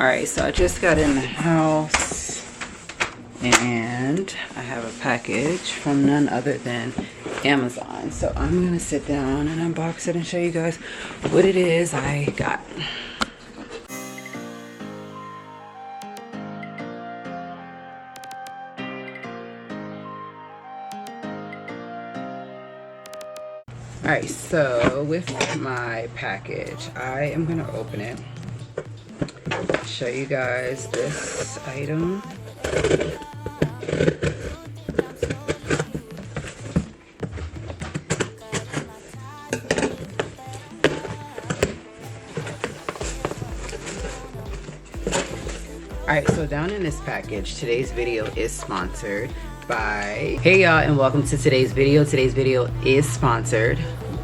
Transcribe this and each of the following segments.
Alright, so I just got in the house and I have a package from none other than Amazon. So I'm going to sit down and unbox it and show you guys what it is I got. Alright, so with my package, I am going to open it. Show you guys this item. Alright, so down in this package, today's video is sponsored by... Hey y'all, and welcome to today's video. Today's video is sponsored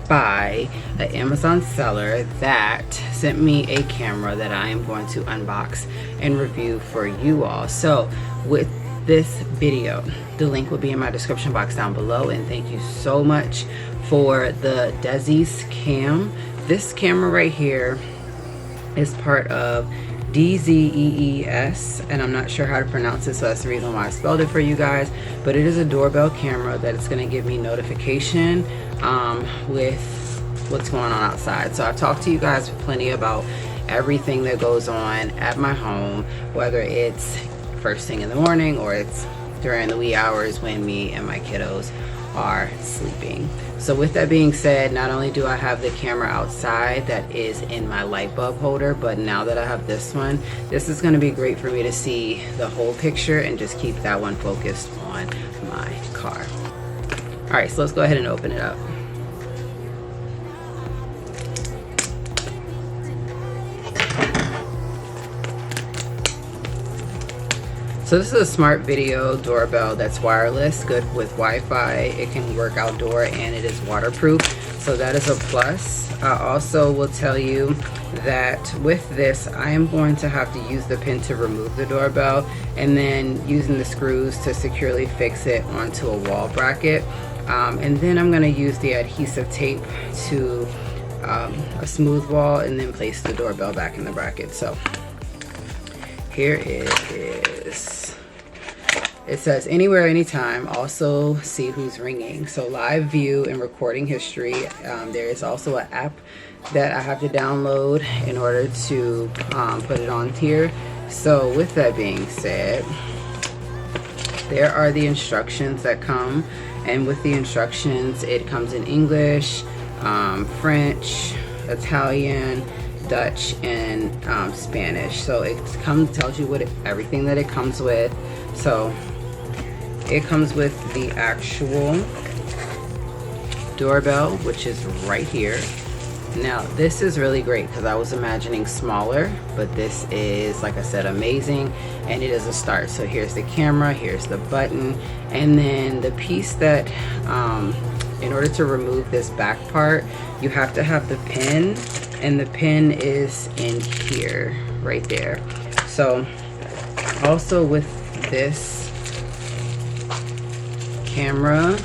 by an Amazon seller that sent me a camera that I am going to unbox and review for you all. So with this video, the link will be in my description box down below, and thank you so much for the Dzees cam. This camera right here is part of Dzees, and I'm not sure how to pronounce it, so that's the reason why I spelled it for you guys. But it is a doorbell camera that is going to give me notification with what's going on outside. So I've talked to you guys plenty about everything that goes on at my home, whether it's first thing in the morning or it's during the wee hours when me and my kiddos are sleeping. So with that being said, not only do I have the camera outside that is in my light bulb holder, but now that I have this one, this is going to be great for me to see the whole picture and just keep that one focused on my car. Alright, so let's go ahead and open it up. So this is a smart video doorbell that's wireless, good with Wi-Fi. It can work outdoor and it is waterproof, so that is a plus. I also will tell you that with this, I am going to have to use the pin to remove the doorbell and then using the screws to securely fix it onto a wall bracket. And then I'm going to use the adhesive tape to a smooth wall and then place the doorbell back in the bracket. So here it is. It says anywhere, anytime, also see who's ringing. So live view and recording history. There is also an app that I have to download in order to put it on here. So with that being said, there are the instructions that come, and with the instructions it comes in English, French, Italian, Dutch, and Spanish. So it tells you everything that it comes with. So it comes with the actual doorbell, which is right here. Now this is really great because I was imagining smaller, but this is, like I said, amazing, and it is a start. So here's the camera, here's the button, and then the piece that in order to remove this back part, you have to have the pin, and the pin is in here, right there. So also with this camera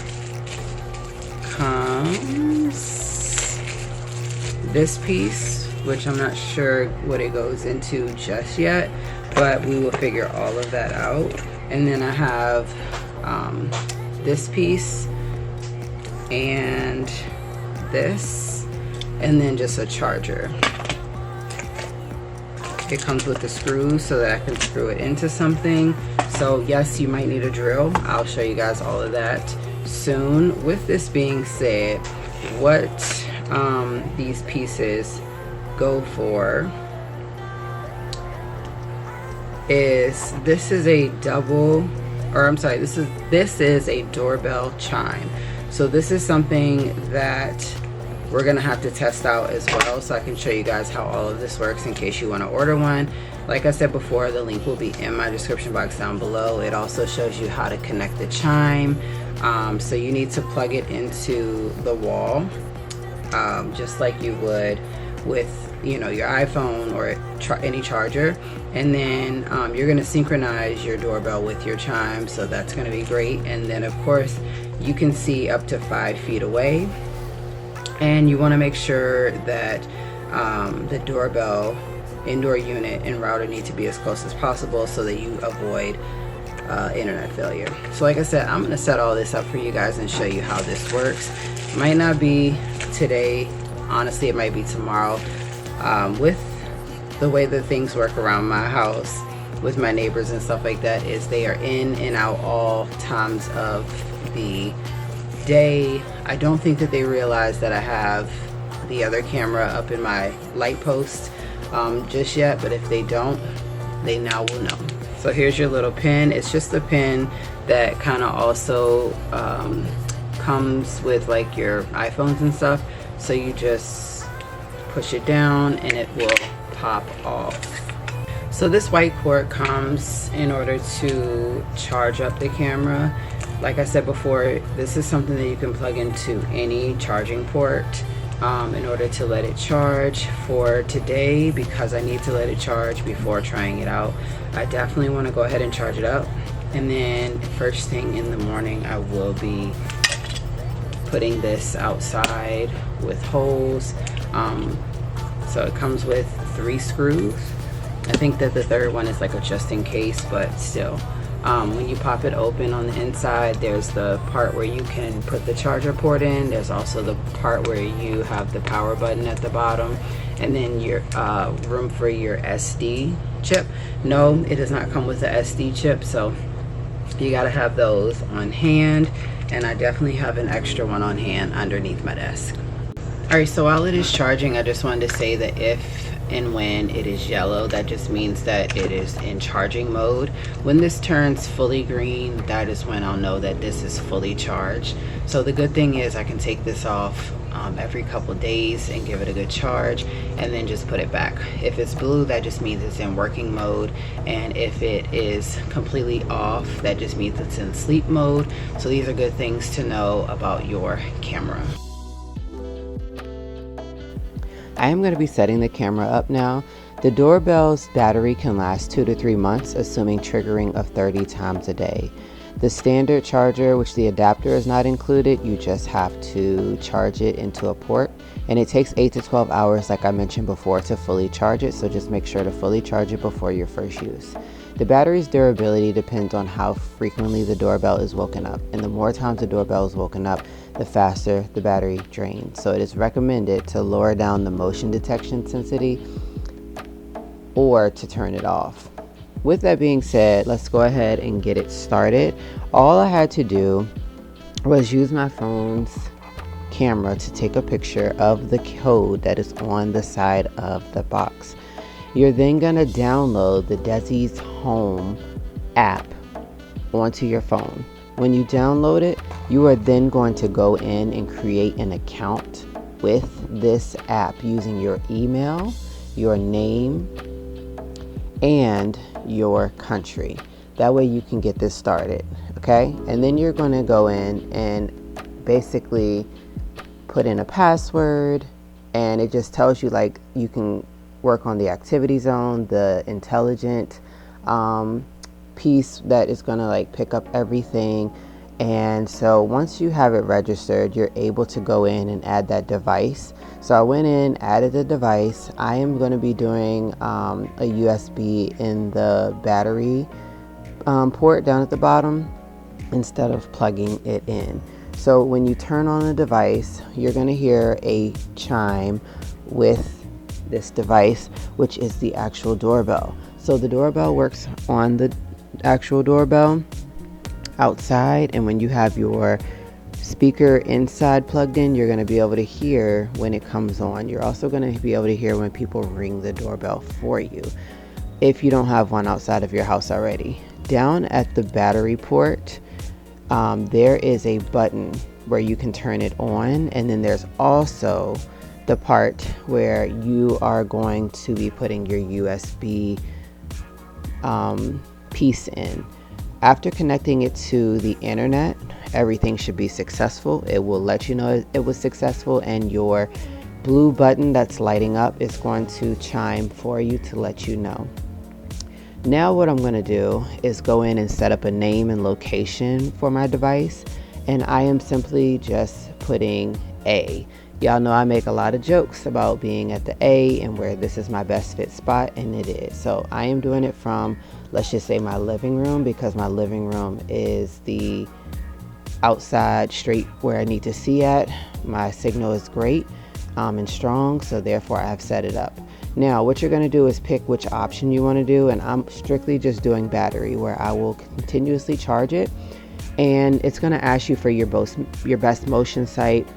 comes this piece, which I'm not sure what it goes into just yet, but we will figure all of that out. And then I have this piece and this, and then just a charger. It comes with the screws so that I can screw it into something. So yes, you might need a drill. I'll show you guys all of that soon. With this being said, what these pieces go for is, this is a doorbell chime. So this is something that we're gonna have to test out as well, so I can show you guys how all of this works in case you want to order one. Like I said before, the link will be in my description box down below. It also shows you how to connect the chime. So you need to plug it into the wall, just like you would with, you know, your iPhone or any charger. And then you're gonna synchronize your doorbell with your chime, so that's gonna be great. And then of course you can see up to 5 feet away. And you want to make sure that the doorbell indoor unit and router need to be as close as possible so that you avoid internet failure. So like I said, I'm going to set all this up for you guys and show you how this works. It might not be today, honestly it might be tomorrow. With the way that things work around my house with my neighbors and stuff like that is they are in and out all times of the day. I don't think that they realize that I have the other camera up in my light post just yet, but if they don't, they now will know. So here's your little pin. It's just a pin that kind of also comes with like your iPhones and stuff. So you just push it down and it will pop off. So this white cord comes in order to charge up the camera. Like I said before, this is something that you can plug into any charging port in order to let it charge. For today, because I need to let it charge before trying it out, I definitely want to go ahead and charge it up. And then first thing in the morning, I will be putting this outside with holes. So it comes with 3 screws. I think that the third one is like a just in case, but still. When you pop it open on the inside, there's the part where you can put the charger port in. There's also the part where you have the power button at the bottom, and then your room for your SD chip. No, it does not come with the SD chip, so you gotta have those on hand, and I definitely have an extra one on hand underneath my desk. Alright, so while it is charging, I just wanted to say that if and when it is yellow, that just means that it is in charging mode. When this turns fully green, that is when I'll know that this is fully charged. So the good thing is I can take this off every couple days and give it a good charge and then just put it back. If it's blue, that just means it's in working mode, and if it is completely off, that just means it's in sleep mode. So these are good things to know about your camera. I am going to be setting the camera up now. The doorbell's battery can last 2 to 3 months, assuming triggering of 30 times a day. The standard charger, which the adapter is not included, you just have to charge it into a port, and it takes 8 to 12 hours, like I mentioned before, to fully charge it, so just make sure to fully charge it before your first use. The battery's durability depends on how frequently the doorbell is woken up, and the more times the doorbell is woken up, the faster the battery drains. So it is recommended to lower down the motion detection sensitivity or to turn it off. With that being said, let's go ahead and get it started. All I had to do was use my phone's camera to take a picture of the code that is on the side of the box. You're then going to download the Dzees Home app onto your phone. When you download it, you are then going to go in and create an account with this app using your email, your name, and your country. That way you can get this started, okay? And then you're going to go in and basically put in a password, and it just tells you like you can work on the activity zone, the intelligent piece that is going to like pick up everything. And so once you have it registered, you're able to go in and add that device. So I went in, added the device. I am going to be doing a USB in the battery port down at the bottom instead of plugging it in. So when you turn on the device, you're going to hear a chime with this device, which is the actual doorbell. So the doorbell works on the actual doorbell outside, and when you have your speaker inside plugged in, you're going to be able to hear when it comes on. You're also going to be able to hear when people ring the doorbell for you if you don't have one outside of your house already. Down at the battery port, there is a button where you can turn it on, and then there's also the part where you are going to be putting your USB piece in. After connecting it to the internet, everything should be successful. It will let you know it was successful, and your blue button that's lighting up is going to chime for you to let you know. Now what I'm going to do is go in and set up a name and location for my device, and I am simply just putting A. Y'all know I make a lot of jokes about being at the A and where this is my best fit spot, and it is. So I am doing it from, let's just say, my living room, because my living room is the outside straight where I need to see at. My signal is great and strong, so therefore I've set it up. Now what you're going to do is pick which option you want to do, and I'm strictly just doing battery, where I will continuously charge it, and it's going to ask you for your best motion site,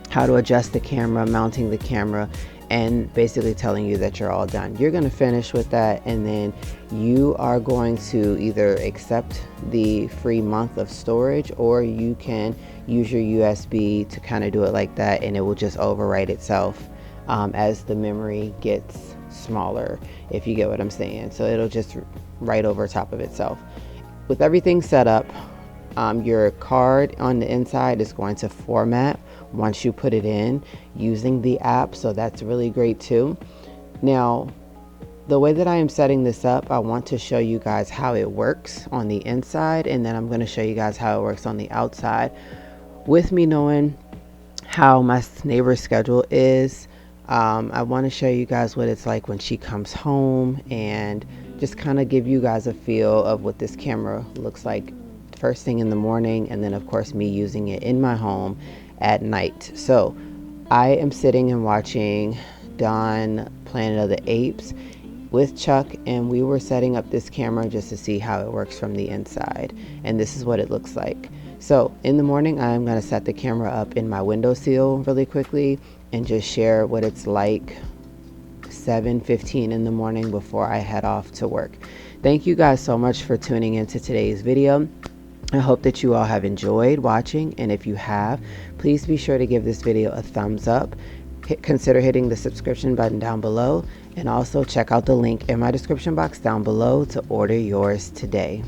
how to adjust the camera, mounting the camera, and basically telling you that you're all done. You're going to finish with that, and then you are going to either accept the free month of storage, or you can use your USB to kind of do it like that, and it will just overwrite itself as the memory gets smaller, if you get what I'm saying. So it'll just write over top of itself. With everything set up, your card on the inside is going to format once you put it in using the app, so that's really great too. Now the way that I am setting this up, I want to show you guys how it works on the inside, and then I'm going to show you guys how it works on the outside. With me knowing how my neighbor's schedule is, I want to show you guys what it's like when she comes home, and just kind of give you guys a feel of what this camera looks like first thing in the morning, and then of course me using it in my home at night. So I am sitting and watching Dawn Planet of the Apes with Chuck, and we were setting up this camera just to see how it works from the inside, and this is what it looks like. So in the morning, I'm going to set the camera up in my windowsill really quickly and just share what it's like 7:15 in the morning before I head off to work. Thank you guys so much for tuning into today's video. I hope that you all have enjoyed watching, and if you have, please be sure to give this video a thumbs up. Consider hitting the subscription button down below, and also check out the link in my description box down below to order yours today.